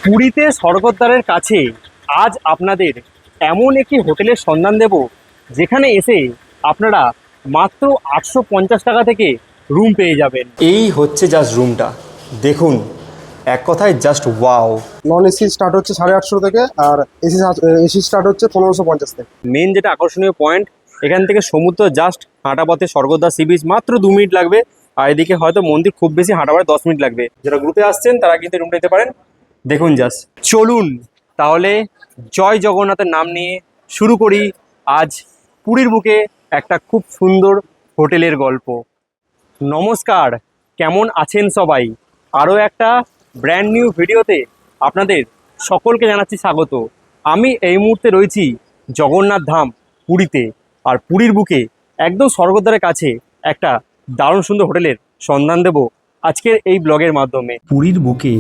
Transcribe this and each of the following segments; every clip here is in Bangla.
পুরীতে স্বর্গদ্বারের কাছে আজ আপনাদের এমন একটি হোটেলের সন্ধান দেব যেখানে এসে আপনারা মাত্র 850 টাকা থেকে রুম পেয়ে যাবেন। এই হচ্ছে জাস্ট রুমটা, দেখুন, এক কথায় just wow. Non AC start হচ্ছে 850 থেকে, আর এসি এসি স্টার্ট হচ্ছে 1550 থেকে। মেন যেটা আকর্ষণীয় পয়েন্ট, এখান থেকে সমুদ্র জাস্ট হাঁটা পথে স্বর্গদ্বার সি বিচ মাত্র 2 মিনিট লাগবে। আর এদিকে হয়তো মন্দির খুব বেশি হাঁটা পথে 10 মিনিট লাগবে। যারা গ্রুপে আসছেন তারা কিন্তু রুমটা নিতে পারেন। দেখুন জাস্ট, চলুন তাহলে জয় জগন্নাথের নাম নিয়ে শুরু করি আজ পুরীর বুকে একটা খুব সুন্দর হোটেলের গল্প। নমস্কার, কেমন আছেন সবাই? আরও একটা ব্র্যান্ড নিউ ভিডিওতে আপনাদের সকলকে জানাচ্ছি স্বাগত। আমি এই মুহূর্তে রয়েছি জগন্নাথ ধাম পুরীতে, আর পুরীর বুকে একদম স্বর্গদ্বারের কাছে একটা দারুণ সুন্দর হোটেলের সন্ধান দেব আজকের এই ব্লগের মাধ্যমে। পুরীর বুকে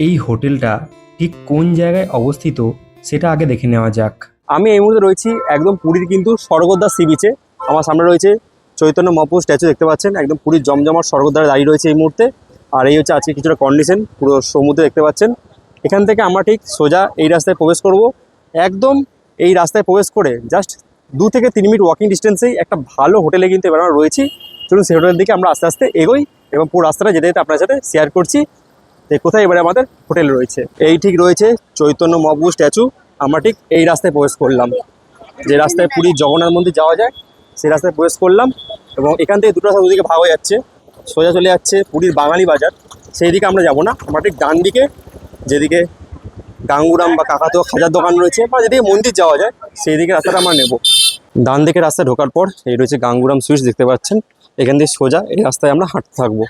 এই হোটেলটা ঠিক কোন জায়গায় অবস্থিত সেটা আগে দেখে নেওয়া যাক। আমি এই মুহূর্তে রয়েছি একদম পুরীর কিন্তু স্বর্গদ্বার সি বিচে। আমার সামনে রয়েছে চৈতন্য মহাপ্রভু স্ট্যাচু, দেখতে পাচ্ছেন একদম পুরীর জমজমাট স্বর্গদ্বারে দাঁড়িয়ে রয়েছে এই মুহূর্তে। আর এই হচ্ছে আজকে কিছুটা কন্ডিশন, পুরো সমুদ্রে দেখতে পাচ্ছেন। এখান থেকে আমরা ঠিক সোজা এই রাস্তায় প্রবেশ করব। একদম এই রাস্তায় প্রবেশ করে জাস্ট 2 থেকে 3 মিনিট ওয়াকিং ডিস্টেন্সেই একটা ভালো হোটেলে কিন্তু এবার আমরা রয়েছি। চলুন সেই হোটেলের দিকে আমরা আস্তে আস্তে এগোই এবং পুরো রাস্তাটা যেতে যেতে আপনার সাথে শেয়ার করছি যে কোথায় এবারে আমাদের হোটেল রয়েছে। এই ঠিক রয়েছে চৈতন্য মহাপ্রভু স্ট্যাচু। আমরা ঠিক এই রাস্তায় প্রবেশ করলাম, যে রাস্তায় পুরীর জগন্নাথ মন্দির যাওয়া যায় সেই রাস্তায় প্রবেশ করলাম। এবং এখান থেকে দুটো রাস্তা দুদিকে ভাগ হয়ে যাচ্ছে, সোজা চলে যাচ্ছে পুরীর বাঙালি বাজার। সেই দিকে আমরা যাব না, আমরা ঠিক ডান দিকে যেদিকে গাঙ্গুরাম বা কাকাতুয়া খাজার দোকান রয়েছে বা যেদিকে মন্দির যাওয়া যায় সেই দিকে রাস্তাটা আমরা নেব। ডান দিকে রাস্তা ঢোকার পর এই রয়েছে গাঙ্গুরাম সুইটস, দেখতে পাচ্ছেন। এখান থেকে সোজা এই রাস্তায় আমরা হাঁটতে থাকবো।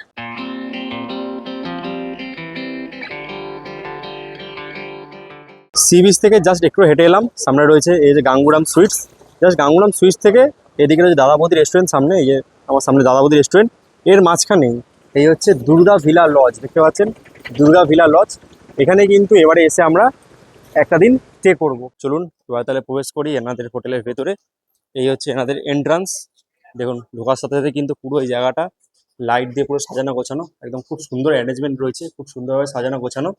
সি বিচ থেকে জাস্ট একটু হেঁটে এলাম, সামনে রয়েছে এই যে Ganguram sweets. Just Ganguram sweets থেকে এদিকে রয়েছে দাদাবতী রেস্টুরেন্ট, সামনে এই যে আমার সামনে দাদাবতী রেস্টুরেন্ট। এর মাঝখানেই এই হচ্ছে দুর্গা ভিলা লজ, দেখতে পাচ্ছেন দুর্গা ভিলা লজ। এখানে কিন্তু এবারে এসে আমরা একটা দিন স্টে করব। চলুন এবার তাহলে প্রবেশ করি এনাদের হোটেলের ভেতরে। এই হচ্ছে এনাদের এন্ট্রান্স। দেখুন ঢোকার সাথে সাথে কিন্তু পুরো এই জায়গাটা লাইট দিয়ে পুরো সাজানো গোছানো, একদম খুব সুন্দর অ্যারেঞ্জমেন্ট রয়েছে, খুব সুন্দরভাবে সাজানো গোছানো।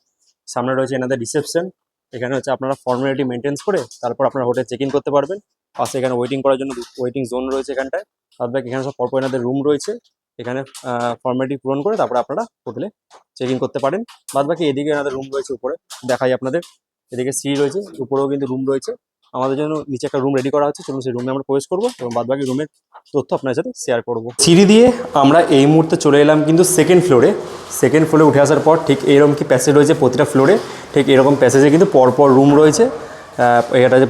সামনে রয়েছে এনাদের রিসেপশন। এখানে হচ্ছে আপনারা ফর্মালিটি মেনটেন্স করে তারপর আপনারা হোটেল চেক ইন করতে পারবেন। পাশে এখানে ওয়েটিং করার জন্য ওয়েটিং জোন রয়েছে এখানটায়। তারপর এখানে সব পরপর এনাদের রুম রয়েছে। এখানে ফর্মালিটি পূরণ করে তারপরে আপনারা হোটেলে চেক ইন করতে পারেন। বাদ বাকি এদিকে এনাদের রুম রয়েছে উপরে, দেখাই আপনাদের। এদিকে সিঁড়ি রয়েছে, উপরেও কিন্তু রুম রয়েছে। আমাদের জন্য নিচে একটা রুম রেডি করা হচ্ছে, চলুন সেই রুমে আমরা প্রবেশ করবো এবং বাদ বাকি রুমের তথ্য আপনার সাথে শেয়ার করবো। সিঁড়ি দিয়ে আমরা এই মুহূর্তে চলে এলাম কিন্তু সেকেন্ড ফ্লোরে। সেকেন্ড ফ্লোরে উঠে আসার পর ঠিক এইরকম কি প্যাসেজ রয়েছে প্রতিটা ফ্লোরে। ঠিক এরকম প্যাসেজে কিন্তু পরপর রুম রয়েছে। এটা যে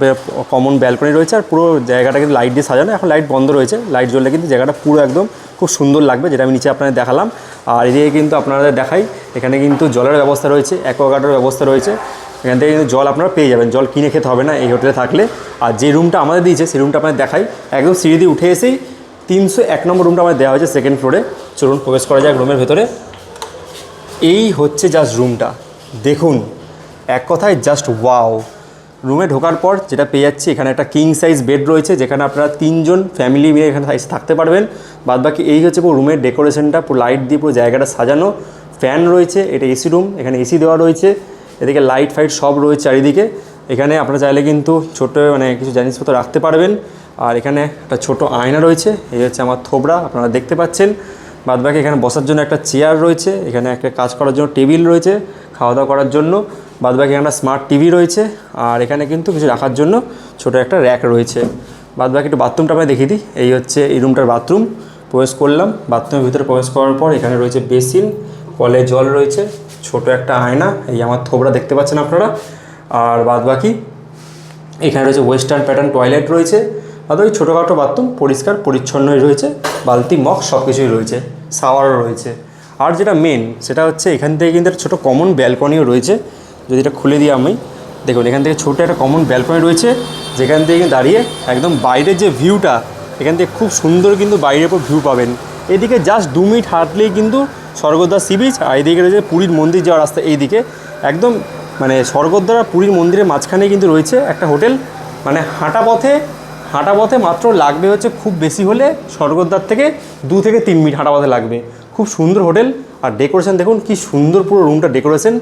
কমন ব্যালকনি রয়েছে, আর পুরো জায়গাটা কিন্তু লাইট দিয়ে সাজানো। এখন লাইট বন্ধ রয়েছে, লাইট জ্বললে কিন্তু জায়গাটা পুরো একদম খুব সুন্দর লাগবে, যেটা আমি নিচে আপনাদের দেখালাম। আর এদিকে কিন্তু আপনাদের দেখাই, এখানে কিন্তু জলের ব্যবস্থা রয়েছে, অ্যাকোয়াগার্ডের ব্যবস্থা রয়েছে। এখান থেকে কিন্তু জল আপনারা পেয়ে যাবেন, জল কিনে খেতে হবে না এই হোটেলে থাকলে। আর যে রুমটা আমাদের দিয়েছে সেই রুমটা আপনাদের দেখাই। একদম সিঁড়ি দিয়ে উঠে এসেই 301 নম্বর রুমটা আমাদের দেওয়া হয়েছে সেকেন্ড ফ্লোরে। চলুন প্রবেশ করা যাক রুমের ভেতরে। এই হচ্ছে জাস্ট রুমটা, দেখুন, এক কথায় জাস্ট ওয়াও। রুমে ঢোকার পর যেটা পেয়ে যাচ্ছি, এখানে একটা কিং সাইজ বেড রয়েছে, যেখানে আপনারা 3 জন ফ্যামিলি মিলে এখানে থাকতে পারবেন। বাদ বাকি এই হচ্ছে পুরো রুমের ডেকোরেশনটা, পুরো লাইট দিয়ে পুরো জায়গাটা সাজানো। ফ্যান রয়েছে, এটা এসি রুম, এখানে এসি দেওয়া রয়েছে। এদিকে লাইট ফাইট সব রয়েছে চারিদিকে। এখানে আপনারা চাইলে কিন্তু ছোটো কিছু জিনিসপত্র রাখতে পারবেন। আর এখানে একটা ছোট আয়না রয়েছে, এই হচ্ছে আমার থোবরা, আপনারা দেখতে পাচ্ছেন। বাদ বাকি এখানে বসার জন্য একটা চেয়ার রয়েছে, এখানে একটা কাজ করার জন্য টেবিল রয়েছে, খাওয়া দাওয়া করার জন্য। বাদ বাকি এখানে স্মার্ট টিভি রয়েছে, আর এখানে কিন্তু কিছু রাখার জন্য ছোট একটা র্যাক রয়েছে। বাদ বাকি একটু বাথরুমটা আমরা দেখিয়ে দিই। এই হচ্ছে এই রুমটার বাথরুম। প্রবেশ করলাম, বাথরুমের ভিতরে প্রবেশ করার পর এখানে রয়েছে বেসিন, কলে জল রয়েছে, ছোট একটা আয়না, এই আমার থোবরা দেখতে পাচ্ছেন আপনারা। আর বাদ বাকি এখানে রয়েছে ওয়েস্টার্ন প্যাটার্ন টয়লেট রয়েছে। আর ওই ছোটোখাটো বাথরুম পরিষ্কার পরিচ্ছন্নই রয়েছে, বালতি মগ সব কিছুই রয়েছে, শাওয়ারও রয়েছে। আর যেটা মেন সেটা হচ্ছে এখান থেকে কিন্তু একটা ছোটো কমন ব্যালকনিও রয়েছে। যদি এটা খুলে দিই আমি, দেখুন এখান থেকে ছোটো একটা কমন ব্যালকনি রয়েছে, যেখান থেকে দাঁড়িয়ে একদম বাইরের যে ভিউটা, এখান থেকে খুব সুন্দর কিন্তু বাইরের উপর ভিউ পাবেন। এদিকে জাস্ট 2 মিনিট হাঁটলেই কিন্তু স্বর্গদ্বার সি বিচ, আর এইদিকে রয়েছে পুরীর মন্দির যাওয়ার রাস্তা। এইদিকে একদম মানে স্বর্গদ্বার আর পুরীর মন্দিরের মাঝখানে কিন্তু রয়েছে একটা হোটেল। মানে হাঁটা পথে মাত্র লাগবে হচ্ছে খুব বেশি হলে স্বর্গদ্বার থেকে 2 থেকে 3 মিনিট হাঁটা পথে লাগবে। খুব সুন্দর হোটেল। আর ডেকোরেশন দেখুন কি সুন্দর, পুরো রুমটা ডেকোরেশন।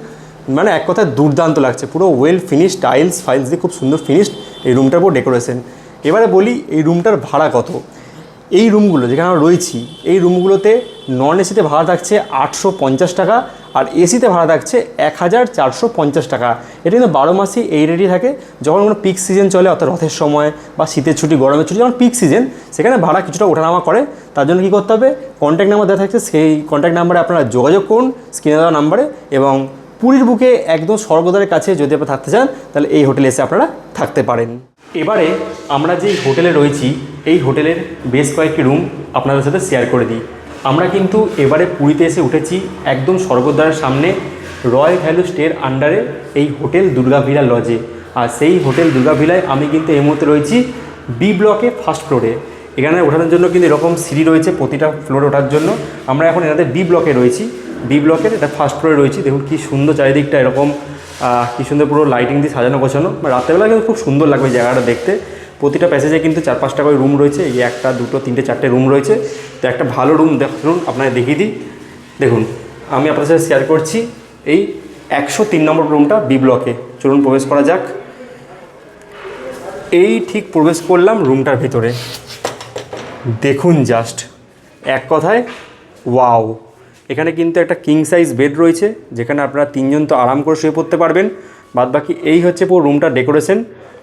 মানে এক কথায় দুর্দান্ত লাগছে, পুরো ওয়েল ফিনিশড টাইলস ফাইলস দিয়ে খুব সুন্দর ফিনিশড এই রুমটার পুরো ডেকোরেশন। এবারে বলি এই রুমটার ভাড়া কত। এই রুমগুলো যেখানে আমরা রয়েছি এই রুমগুলোতে নন এসিতে ভাড়া থাকছে 850 টাকা, আর এসিতে ভাড়া থাকছে 1450 টাকা। এটা কিন্তু 12 মাসই এই রেটই থাকে। যখন কোনো পিক সিজন চলে, অর্থাৎ রথের সময় বা শীতের ছুটি, গরমের ছুটি, যখন পিক সিজন, সেখানে ভাড়া কিছুটা ওঠানামা করে। তার জন্য কী করতে হবে, কন্ট্যাক্ট নাম্বার দেওয়া থাকছে, সেই কন্ট্যাক্ট নাম্বারে আপনারা যোগাযোগ করুন স্ক্রিনে দেওয়া নাম্বারে। এবং পুরীর বুকে একদম স্বর্গদ্বারের কাছে যদি আপনারা থাকতে চান, তাহলে এই হোটেলে এসে আপনারা থাকতে পারেন। এবারে আমরা যেই হোটেলে রয়েছি এই হোটেলের বেশ কয়েকটি রুম আপনাদের সাথে শেয়ার করে দিই। আমরা কিন্তু এবারে পুরীতে এসে উঠেছি একদম স্বর্গদ্বারের সামনে রয়্যাল ভ্যালু স্টের আন্ডারে এই হোটেল দুর্গাভিলা লজে। আর সেই হোটেল দুর্গাভিলায় আমি কিন্তু এই মুহূর্তে রয়েছি বি ব্লকে ফার্স্ট ফ্লোরে। এখানে ওঠানোর জন্য কিন্তু এরকম সিঁড়ি রয়েছে প্রতিটা ফ্লোরে ওঠার জন্য। আমরা এখন এনাদের বি ব্লকে রয়েছি, বি ব্লকের এটা ফার্স্ট ফ্লোরে রয়েছি। দেখুন কী সুন্দর চারিদিকটা, এরকম কী সুন্দর পুরো লাইটিং দিয়ে সাজানো গোছানো। রাত্রেবেলা কিন্তু খুব সুন্দর লাগবে এই জায়গাটা দেখতে। প্রতিটা প্যাসেজে কিন্তু 4-5টা করে রুম রয়েছে, এই 1, 2, 3, 4টে রুম রয়েছে। তো একটা ভালো রুম দেখুন, আপনাদের দেখিয়ে দিই। দেখুন আমি আপনাদের সাথে শেয়ার করছি এই 103 নম্বর রুমটা বি ব্লকে। চলুন প্রবেশ করা যাক। এই ঠিক প্রবেশ করলাম রুমটার ভিতরে, দেখুন জাস্ট এক কথায় ওয়াও। এখানে কিন্তু একটা কিং সাইজ বেড রয়েছে, যেখানে আপনারা 3 জন তো আরাম করে শুয়ে পড়তে পারবেন। বাদ বাকি এই হচ্ছে পুরো রুমটা ডেকোরেশন।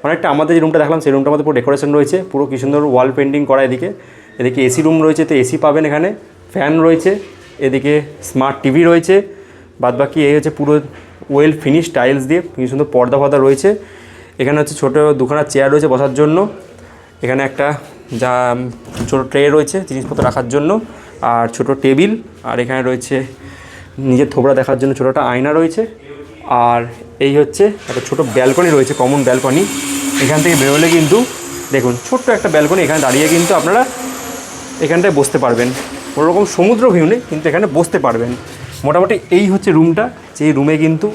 অনেকটা আমাদের যে রুমটা দেখলাম সেই রুমটার মধ্যে পুরো ডেকোরেশন রয়েছে, পুরো কি সুন্দর ওয়াল পেন্টিং করা। এদিকে এসি রুম রয়েছে, তো এসি পাবেন এখানে, ফ্যান রয়েছে, এদিকে স্মার্ট টিভি রয়েছে। বাদ বাকি এই হচ্ছে পুরো ওয়েল ফিনিশ টাইলস দিয়ে কি সুন্দর পর্দা ফর্দা রয়েছে। এখানে হচ্ছে ছোটো দুখানা চেয়ার রয়েছে বসার জন্য। এখানে একটা যা ছোটো ট্রে রয়েছে জিনিসপত্র রাখার জন্য, আর ছোটো টেবিল। আর এখানে রয়েছে নিজের থোবড়া দেখার জন্য ছোটো একটা আয়না রয়েছে। আর এই হচ্ছে একটা ছোটো ব্যালকনি রয়েছে, কমন ব্যালকনি। এখান থেকে বেরোলে কিন্তু দেখুন ছোট্ট একটা ব্যালকনি, এখানে দাঁড়িয়ে কিন্তু আপনারা এখানটায় বসতে পারবেন। কোনোরকম সমুদ্র ভিউ নেই, কিন্তু এখানে বসতে পারবেন। মোটামুটি এই হচ্ছে রুমটা, যেই রুমে কিন্তু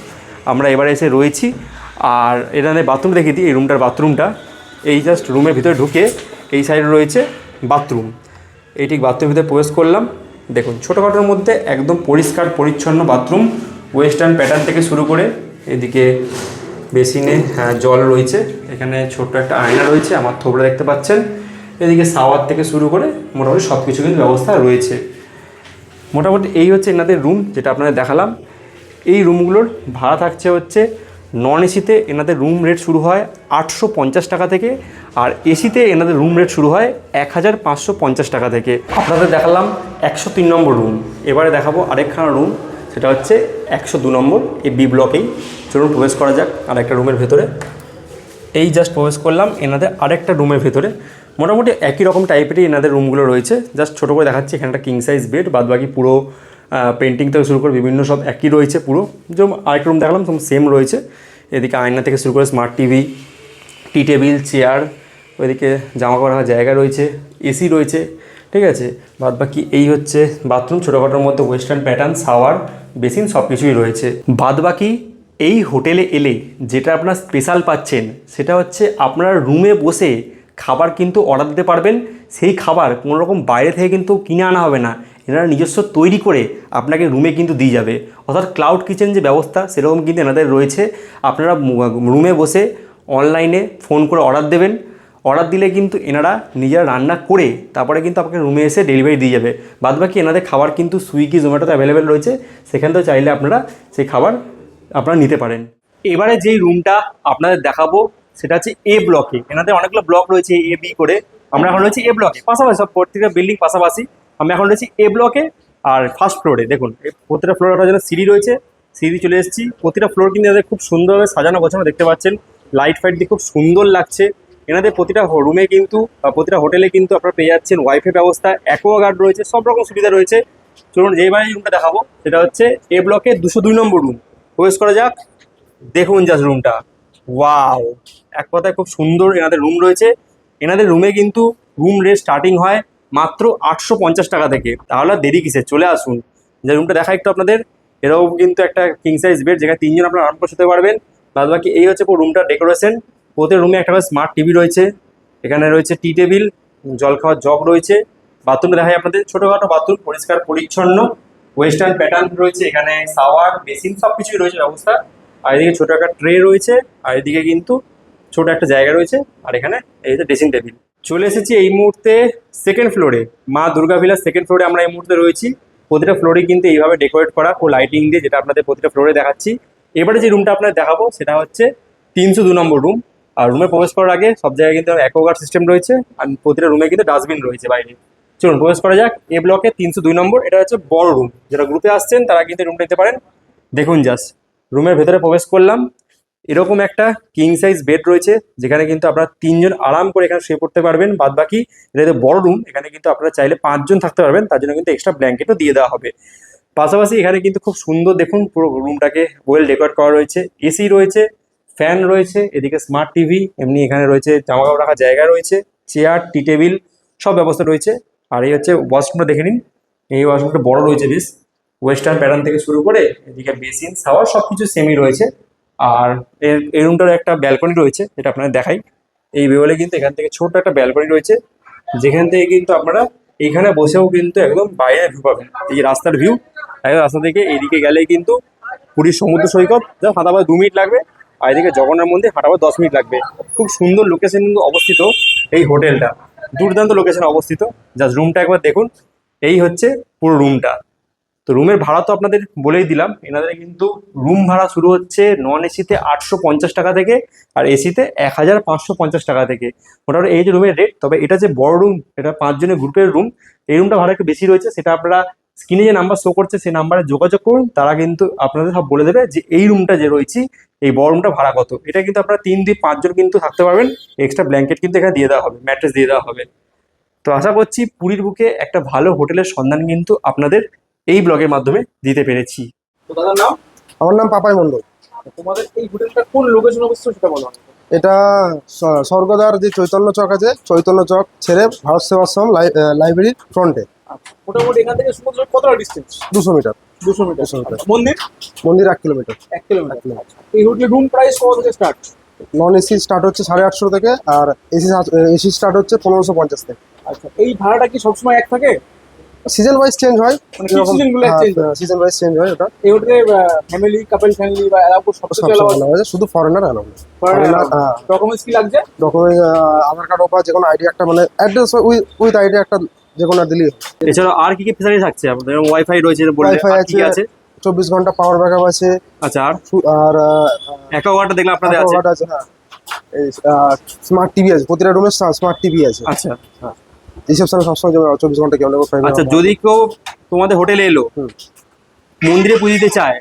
আমরা এবারে এসে রয়েছি। আর এখানে বাথরুম দেখিয়ে দিই। এই রুমটার বাথরুমটা এই জাস্ট রুমের ভিতরে ঢুকে এই সাইডে রয়েছে বাথরুম। এই ঠিক বাথরুমের ভিতরে প্রবেশ করলাম। দেখুন ছোটোখাটোর মধ্যে একদম পরিষ্কার পরিচ্ছন্ন বাথরুম, ওয়েস্টার্ন প্যাটার্ন থেকে শুরু করে এদিকে বেসিনে জল রয়েছে। এখানে ছোট্ট একটা আয়না রয়েছে, আমার থোবড়া দেখতে পাচ্ছেন। এদিকে শাওয়ার থেকে শুরু করে মোটামুটি সব কিছু কিন্তু ব্যবস্থা রয়েছে। মোটামুটি এই হচ্ছে এনাদের রুম, যেটা আপনাদের দেখালাম। এই রুমগুলোর ভাড়া থাকছে হচ্ছে নন এসিতে এনাদের রুম রেট শুরু হয় 850 টাকা থেকে, আর এসিতে এনাদের রুম রেট শুরু হয় 1550 টাকা থেকে। আপনাদের দেখালাম 103 নম্বর রুম। এবারে দেখাবো আরেকখানা রুম, সেটা হচ্ছে 102 নম্বর এই বি ব্লকেই। চলুন প্রবেশ করা যাক আরেকটা রুমের ভেতরে। এই জাস্ট প্রবেশ করলাম এনাদের আরেকটা রুমের ভেতরে। মোটামুটি একই রকম টাইপেরই এনাদের রুমগুলো রয়েছে, জাস্ট ছোটো করে দেখাচ্ছি। এখানে একটা কিং সাইজ বেড, বাদ বাকি পুরো পেন্টিং থেকে শুরু করে বিভিন্ন সব একই রয়েছে পুরো। যেমন আরেকটা রুম দেখালাম সেম রয়েছে। এদিকে আয়না থেকে শুরু করে স্মার্ট টিভি, টি টেবিল, চেয়ার, ওইদিকে জামা কাপড় রাখার জায়গা রয়েছে, এসি রয়েছে, ঠিক আছে। বাদ বাকি এই হচ্ছে বাথরুম, ছোটোখাটোর মধ্যে ওয়েস্টার্ন প্যাটার্ন, শাওয়ার, বেসিন সব কিছুই রয়েছে। বাদ বাকি এই হোটেলে এলে যেটা আপনার স্পেশাল পাচ্ছেন সেটা হচ্ছে আপনারা রুমে বসে খাবার কিন্তু অর্ডার দিতে পারবেন। সেই খাবার কোনো রকম বাইরে থেকে কিন্তু কিনে আনা হবে না, এনারা নিজস্ব তৈরি করে আপনাকে রুমে কিন্তু দিয়ে যাবে। অর্থাৎ ক্লাউড কিচেন যে ব্যবস্থা সেরকম কিন্তু এনাদের রয়েছে। আপনারা রুমে বসে অনলাইনে ফোন করে অর্ডার দেবেন, অর্ডার দিলে কিন্তু এনারা নিজেরা রান্না করে তারপরে কিন্তু আপনাকে রুমে এসে ডেলিভারি দিয়ে যাবে। বাদবাকি এনাদের খাবার কিন্তু সুইগি, জোম্যাটোতে অ্যাভেলেবেল রয়েছে, সেখান থেকে চাইলে আপনারা সেই খাবার আপনারা নিতে পারেন। এবারে যেই রুমটা আপনাদের দেখাবো সেটা হচ্ছে এ ব্লকে। এনাদের অনেকগুলো ব্লক রয়েছে এ বি করে, আমরা এখন রয়েছি এ ব্লকে, পাশাপাশি সব প্রত্যেকটা বিল্ডিং পাশাপাশি। আমি এখন রয়েছি এ ব্লকে আর ফার্স্ট ফ্লোরে। দেখুন প্রতিটা ফ্লোরে ওঠার জন্য সিঁড়ি রয়েছে, সিঁড়ি চলে এসেছি। প্রতিটা ফ্লোর কিন্তু এনাদের খুব সুন্দরভাবে সাজানো গোছানো দেখতে পাচ্ছেন, লাইট ফাইট দিয়ে খুব সুন্দর লাগছে। এনাদের প্রতিটা রুমে কিন্তু প্রতিটা হোটেলে কিন্তু আপনারা পেয়ে যাচ্ছেন ওয়াইফাই ব্যবস্থা, অ্যাকোয়াগার্ড রয়েছে, সব রকম সুবিধা রয়েছে। চলুন যেইবারে রুমটা দেখাবো সেটা হচ্ছে এ ব্লকে 202 নম্বর রুম। প্রবেশ করা যাক। দেখুন জাস্ট রুমটা, ওয়াও, এক কথায় খুব সুন্দর এনাদের রুম রয়েছে। এনাদের রুমে কিন্তু রুম রেট স্টার্টিং হয় মাত্র 850 টাকা থেকে। তাহলে দেরি কিসে, চলে আসুন। যে রুমটা দেখা একটু আপনাদের, এরকম কিন্তু একটা কিং সাইজ বেড, যেখানে 3 জন আপনারা আরাম করে শুতে পারবেন। বাদ বাকি এই হচ্ছে পুরো রুমটা ডেকোরেশন। প্রতি রুমে একটা করে স্মার্ট টিভি রয়েছে, এখানে রয়েছে টি টেবিল, জল খাওয়ার জগ রয়েছে। বাথরুমে দেখায় আপনাদের ছোটোখাটো বাথরুম, পরিষ্কার পরিচ্ছন্ন। ওয়েস্টার্ন প্যাটার্ন রয়েছে এখানে, শাওয়ার বেসিন সব কিছুই রয়েছে ব্যবস্থা। আর এদিকে ছোট একটা ট্রে রয়েছে, আর এদিকে কিন্তু ছোট একটা জায়গা রয়েছে, আর এখানে এই যে ড্রেসিং টেবিল। চলে এসেছি এই মুহূর্তে সেকেন্ড ফ্লোরে, মা দুর্গা ভিলার সেকেন্ড ফ্লোরে আমরা এই মুহূর্তে রয়েছি। প্রতিটা ফ্লোরে কিন্তু এইভাবে ডেকোরেট করা ও লাইটিং দিয়ে, যেটা আপনাদের প্রতিটা ফ্লোরে দেখাচ্ছি। এবারে যে রুমটা আপনাদের দেখাবো সেটা হচ্ছে 302 নম্বর রুম। আর রুমে প্রবেশ করার আগে সব জায়গায় কিন্তু অ্যাকোয়াগার্ড সিস্টেম রয়েছে, আর প্রতিটা রুমে কিন্তু ডাস্টবিন রয়েছে বাইরে। চলুন প্রবেশ করা যাক। এ ব্লকে 302 নম্বর, এটা হচ্ছে বড় রুম। যারা গ্রুপে আসছেন তারা কিন্তু রুমটা নিতে পারেন। দেখুন জাস্ট রুমের ভেতরে প্রবেশ করলাম, এরকম একটা কিং সাইজ বেড রয়েছে, যেখানে কিন্তু আপনারা 3 জন আরাম করে এখানে শুয়ে পড়তে পারবেন। বাদ বাকি এটা যে বড় রুম, এখানে কিন্তু আপনারা চাইলে 5 জন থাকতে পারবেন, তার জন্য কিন্তু এক্সট্রা ব্ল্যাঙ্কেটও দিয়ে দেওয়া হবে। পাশাপাশি এখানে কিন্তু খুব সুন্দর, দেখুন পুরো রুমটাকে ওয়েল ডেকোরেট করা রয়েছে, এসি রয়েছে, ফ্যান রয়েছে, এদিকে স্মার্ট টিভি, এমনি এখানে রয়েছে জামা কাপড় রাখার জায়গা রয়েছে, চেয়ার, টি টেবিল সব ব্যবস্থা রয়েছে। আর এই হচ্ছে ওয়াশরুমটা, দেখে নিন। এই ওয়াশরুমটা বড় রয়েছে বেশ, ওয়েস্টার্ন প্যাটার্ন থেকে শুরু করে এদিকে বেসিন, শাওয়ার সব কিছু সেমই রয়েছে। আর এই রুমটার একটা ব্যালকনি রয়েছে, যেটা আপনারা দেখাই। এই বেওয়ালে কিন্তু এখান থেকে ছোট একটা ব্যালকনি রয়েছে, যেখান থেকে কিন্তু আপনারা এখানে বসেও কিন্তু একদম বাইরের ভিউ পাবেন। এই যে রাস্তার ভিউ, একদম রাস্তা থেকে এইদিকে গেলেই কিন্তু পুরীর সমুদ্র সৈকত, যা হাঁটাবার 2 মিনিট লাগবে। আর এদিকে জগন্নাথ মন্দির হাঁটাবার 10 মিনিট লাগবে। খুব সুন্দর লোকেশন কিন্তু অবস্থিত এই হোটেলটা, দুর্দান্ত লোকেশনে অবস্থিত। জাস্ট রুমটা একবার দেখুন, এই হচ্ছে পুরো রুমটা। তো রুমের ভাড়া তো আপনাদের বলেই দিলাম, এনাদের কিন্তু রুম ভাড়া শুরু হচ্ছে নন এসিতে 850 টাকা থেকে, আর এসিতে 1550 টাকা থেকে। মোটামুটি এই যে রুমের রেট। তবে এটা যে বড় রুম, এটা 5 জনের গ্রুপের রুম, এই রুমটা ভাড়া একটু বেশি রয়েছে। সেটা আপনারা স্ক্রিনে যে নাম্বার শো করছে সেই নাম্বারে যোগাযোগ করুন, তারা কিন্তু আপনাদের সব বলে দেবে যে এই রুমটা যে রয়েছে, এই বড় রুমটা ভাড়া কত। এটা কিন্তু আপনারা 3-5 জন কিন্তু থাকতে পারবেন। এক্সট্রা ব্ল্যাঙ্কেট কিন্তু এখানে দিয়ে দেওয়া হবে, ম্যাট্রেস দিয়ে দেওয়া হবে। তো আশা করছি পুরীর বুকে একটা ভালো হোটেলের সন্ধান কিন্তু আপনাদের এই ব্লগের মাধ্যমে দিতে পেরেছি। তো দাদার নাম? আমার নাম পাপাই মণ্ডল। তোমাদের এই হোটেলটা কোন লোকেশন অবস্থিত সেটা বলো আমাকে। এটা স্বর্গদ্বার যে চৈতন্য চক আছে, চৈতন্য চক ছেড়ে ভারত সেবাশ্রম লাইব্রেরির ফ্রন্টে। মোটামুটি এখান থেকে সমুদ্র কতটা ডিস্টেন্স? 200 মিটার। 200 মিটার। 200 মিটার। মন্দির? মন্দির 1 কিলোমিটার। 1 কিলোমিটার। এই হোটেলের রুম প্রাইস কত থেকে স্টার্ট? নন এসি স্টার্ট হচ্ছে 850 থেকে, আর এসি স্টার্ট হচ্ছে 1550 থেকে। আচ্ছা, এই ভাড়াটা কি সবসময় এক থাকে? সিজন ওয়াইজ চেঞ্জ হয়, মানে season গুলো change হয়? সিজন ওয়াইজ চেঞ্জ হয়। ওটা এই হোটেলে ফ্যামিলি, কাপল ফ্যামিলি বা অ্যালাউ সব সব কিছু অ্যালাউ আছে? সময় আছে, শুধু ফরেনার অ্যালাউ নেই। ডকুমেন্টস কি লাগছে? ডকুমেন্ট আধার কার্ড বা যে কোনো আইডি একটা, মানে অ্যাড্রেস উইথ আইডি একটা যে কোনো দিলেই হয়। এছাড়া আর কি কি ফেসিলিটি থাকছে আপনাদের? ওয়াইফাই রয়েছে বললেন, ওয়াইফাই আর কি কি আছে? 24 ঘন্টা পাওয়ার ব্যাকআপ আছে। আচ্ছা, আর আর অ্যাকোয়াগার্ডটা দেখলাম আপনাদের আছে। aquaguard আছে, হ্যাঁ। এই স্মার্ট টিভি আছে, প্রতিটা রুমে স্মার্ট টিভি আছে। আচ্ছা রিসেপশনে সবসময় 24 ঘন্টা কেমন। আচ্ছা, যদি কেউ তোমাদের হোটেলে এলো, হুম। মন্দিরে পুজো দিতে চায়,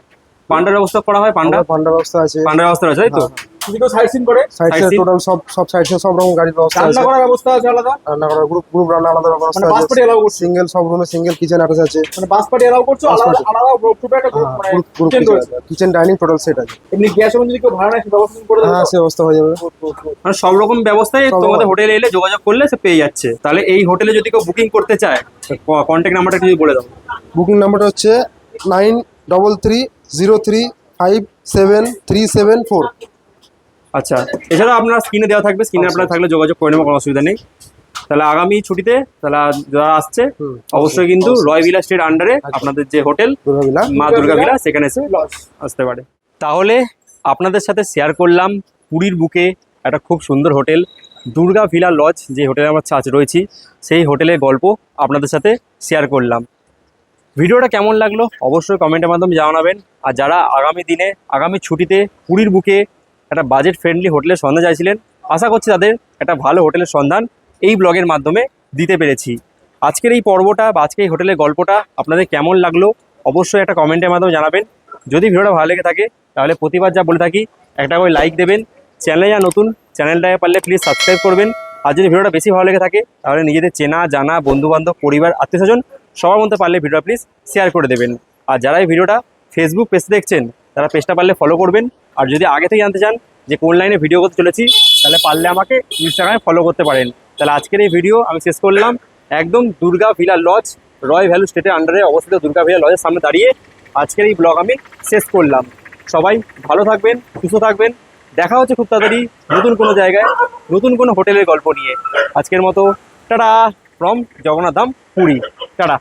পান্ডার ব্যবস্থা করা হয়? পান্ডা ব্যবস্থা আছে। পান্ডার ব্যবস্থা আছে, তাই তো? যদি কেউ সাইট সিন করে? সাইডে Sightseeing? টোটাল সব সাইডে সব রকম গাড়ির ব্যবস্থা রান্না আছে। করার ব্যবস্থা আছে আলাদা? রান্না করার গ্রুপ রান্না আলাদা ব্যবস্থা মানে বাস আছে। পার্টি অ্যালাউ করছে? সিঙ্গেল সব রুমে সিঙ্গেল কিচেন অ্যাটাচ আছে। মানে বাস পার্টি অ্যালাউ করছো? Bus আলাদা party। আলাদা গ্রুপে একটা গ্রুপ মানে গ্রুপ kitchen রয়েছে? কিচেন ডাইনিং টোটাল সেট আছে। এমনি গ্যাস এবং যদি কেউ ভাড়া নেয় সে ব্যবস্থা করে দেবে? হ্যাঁ, সে ব্যবস্থা হয়ে যাবে। মানে সব রকম ব্যবস্থায় সব তোমাদের রকম। হোটেলে এলে যোগাযোগ করলে সে পেয়ে যাচ্ছে। তাহলে এই হোটেলে যদি কেউ বুকিং করতে চায়, কন্ট্যাক্ট নাম্বারটা একটু যদি বলে দাও। বুকিং নাম্বারটা হচ্ছে 9333057374। আচ্ছা, এছাড়া আপনার স্ক্রিনে দেওয়া থাকবে, স্ক্রিনে আপনার থাকলে যোগাযোগ করে নেবো, কোনো অসুবিধা নেই। তাহলে আগামী ছুটিতে তাহলে যারা আসছে হুম, অবশ্যই কিন্তু রয় ভিলা স্টের আন্ডারে আপনাদের যে হোটেল দুর্গাভিলা। মা দুর্গা ভিলা, সেখানে এসে লস। আসতে পারে। তাহলে আপনাদের সাথে শেয়ার করলাম পুরীর বুকে একটা খুব সুন্দর হোটেল দুর্গা ভিলা লজ, যে হোটেলে আমরা রয়েছি, সেই হোটেলের গল্প আপনাদের সাথে শেয়ার করলাম। ভিডিওটা কেমন লাগলো অবশ্যই কমেন্টের মাধ্যমে জানাবেন। আর যারা আগামী ছুটিতে পুরীর বুকে একটা বাজেট ফ্রেন্ডলি হোটেলের সন্ধান চাইছিলেন, আশা করছি তাদের একটা ভালো হোটেলের সন্ধান এই ব্লগের মাধ্যমে দিতে পেরেছি। আজকের এই পর্বটা বা আজকের এই হোটেলের গল্পটা আপনাদের কেমন লাগলো অবশ্যই একটা কমেন্টের মাধ্যমে জানাবেন। যদি ভিডিওটা ভালো লেগে থাকে তাহলে প্রতিবার যা বলে থাকি, একটা করে লাইক দেবেন। চ্যানেলে যা নতুন, চ্যানেলটাকে পারলে প্লিজ সাবস্ক্রাইব করবেন। আর যদি ভিডিওটা বেশি ভালো লেগে থাকে তাহলে নিজেদের চেনা জানা বন্ধুবান্ধব, পরিবার, আত্মীয়স্বজন সবার মধ্যে পারলে ভিডিওটা প্লিজ শেয়ার করে দেবেন। আর যারা এই ভিডিওটা ফেসবুক পেজে দেখছেন তারা পেজটা পারলে ফলো করবেন। আর যদি আগে থেকে জানতে চান যে কোন লাইনে ভিডিও করতে চলেছি, তাহলে পারলে আমাকে ইনস্টাগ্রামে ফলো করতে পারেন। তাহলে আজকের এই ভিডিও আমি শেষ করলাম একদম দুর্গা ভিলা লজ, রয় ভ্যালু স্টেটের আন্ডারে অবস্থিত দুর্গা ভিলা লজের সামনে দাঁড়িয়ে আজকের এই ব্লগ আমি শেষ করলাম। সবাই ভালো থাকবেন, সুস্থ থাকবেন। দেখা হচ্ছে খুব তাড়াতাড়ি নতুন কোনো জায়গায়, নতুন কোনো হোটেলের গল্প নিয়ে। আজকের মতো tata from Jagannath Dham Puri. Tata.